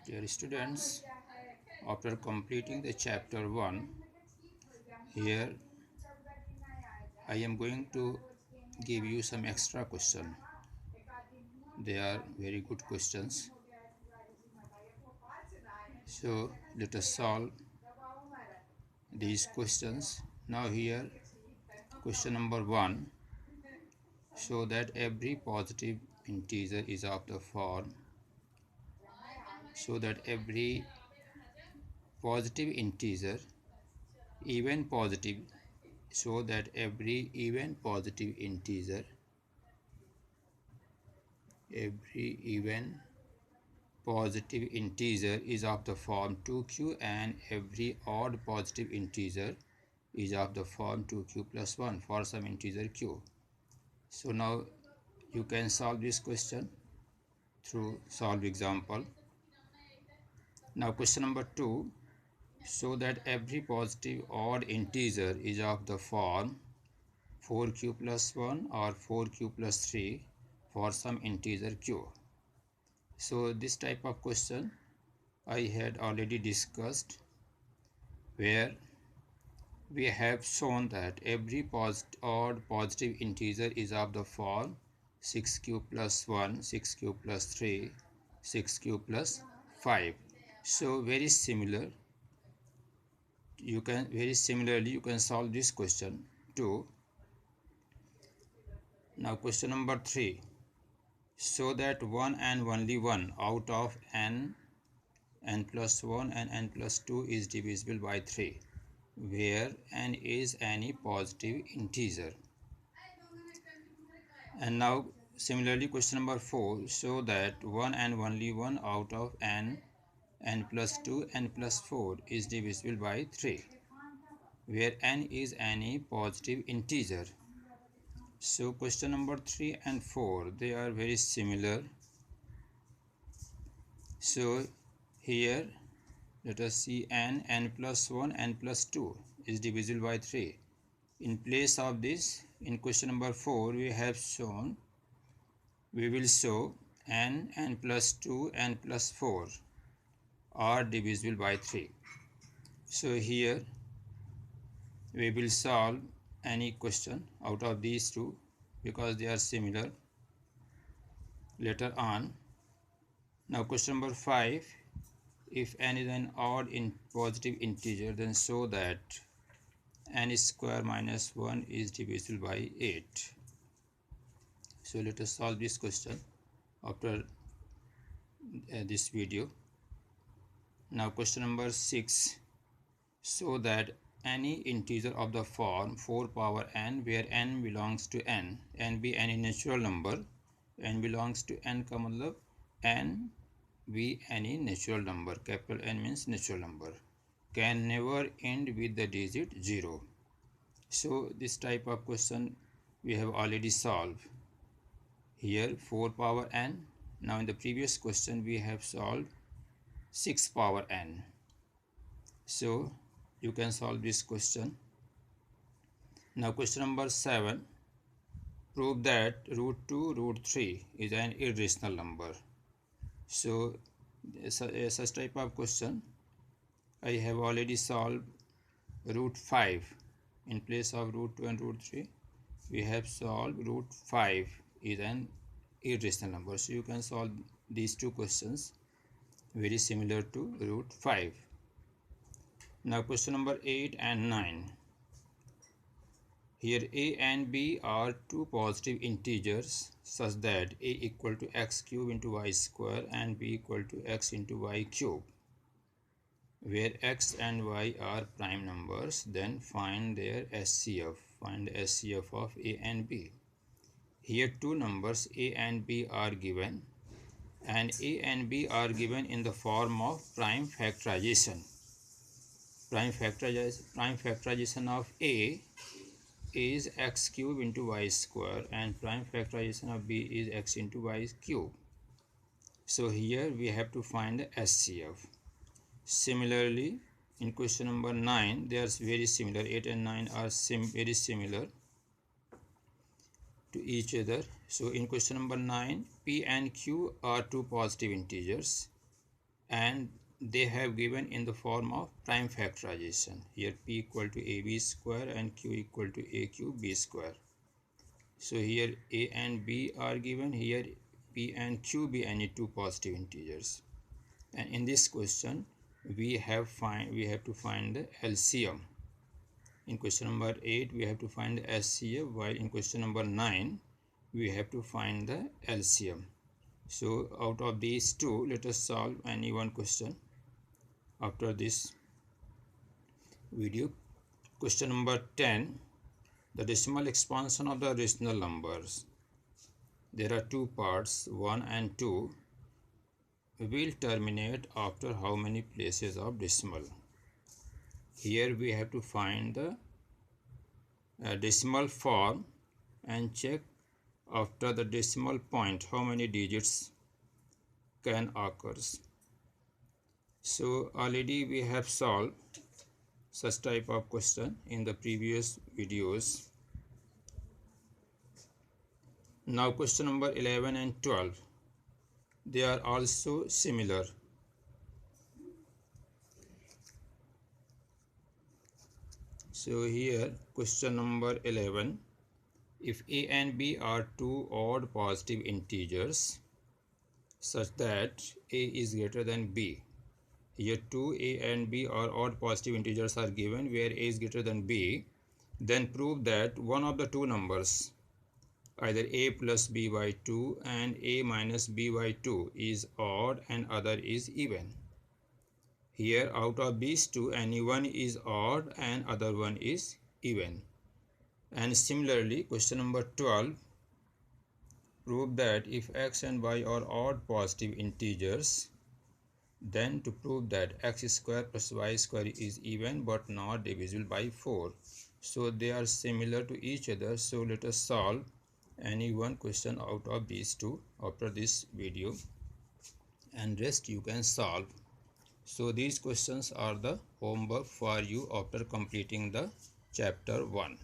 Dear students, after completing the chapter 1, here I am going to give you some extra questions. They are very good questions. So let us solve these questions. Now here question number 1. Show that every positive integer is of the form. So that every positive integer, even positive, so that every even positive integer, is of the form 2q, and every odd positive integer is of the form 2q plus 1 for some integer q. So now you can solve this question through solve example. Now question number 2. Show that every positive odd integer is of the form 4q plus 1 or 4q plus 3 for some integer q. So this type of question I had already discussed, where we have shown that every odd positive integer is of the form 6q plus 1, 6q plus 3, 6q plus 5. So very similarly you can solve this question too. Now question number 3. Show that 1 and only 1 out of n plus 1 and n plus 2 is divisible by 3, where n is any positive integer. And now similarly question number 4. Show that 1 and only 1 out of n plus 2, n plus 4 is divisible by 3, where n is any positive integer. So question number 3 and 4, they are very similar. So here let us see n plus 1, n plus 2 is divisible by 3. In place of this, in question number 4, we will show n plus 2, n plus 4 are divisible by 3. So here we will solve any question out of these two because they are similar later on. Now question number 5. If n is an odd positive integer, then show that n square minus 1 is divisible by 8. So let us solve this question after this video. Now question number 6. Show that any integer of the form 4 power n, where n belongs to n be any natural number, n belongs to n का मतलब n be any natural number, capital N means natural number, can never end with the digit 0. So this type of question we have already solved. Here 4 power n. Now in the previous question we have solved 6 power n. So you can solve this question. Now question number 7. Prove that root 2 root 3 is an irrational number. So such type of question I have already solved. Root 5 in place of root 2 and root 3 we have solved root 5 is an irrational number. So you can solve these two questions very similar to root 5. Now question number 8 and 9. Here a and b are two positive integers such that a equal to x cube into y square and b equal to x into y cube, where x and y are prime numbers. Then find their SCF. Find the SCF of a and b. Here two numbers a and b are given, and a and b are given in the form of prime factorization. Prime factorization of a is x cube into y square, and prime factorization of b is x into y cube. So here we have to find the SCF. Similarly, in question number 9, they are very similar. 8 and 9 are very similar to each other. So in question number 9, p and q are two positive integers. and they have given in the form of prime factorization. Here p equal to ab square and q equal to a cube b square. So here a and b are given, here p and q be any two positive integers. And in this question we have to find the LCM. In question number 8 we have to find the SCF, while in question number 9 we have to find the LCM. So out of these two, let us solve any one question after this video. Question number 10, the decimal expansion of the rational numbers. There are two parts, 1 and 2, will terminate after how many places of decimal. Here we have to find the decimal form and check after the decimal point how many digits can occurs. So already we have solved such type of question in the previous videos. Now question number 11 and 12, they are also similar. So here question number 11, if a and b are two odd positive integers such that a is greater than b. Here two a and b are odd positive integers are given where a is greater than b. Then prove that one of the two numbers, either a plus b by 2 and a minus b by 2, is odd and other is even. Here out of these two, any one is odd and other one is even. And similarly question number 12, prove that if x and y are odd positive integers, then to prove that x square plus y square is even but not divisible by 4. So they are similar to each other. So let us solve any one question out of these two after this video, and rest you can solve. So these questions are the homework for you after completing the chapter 1.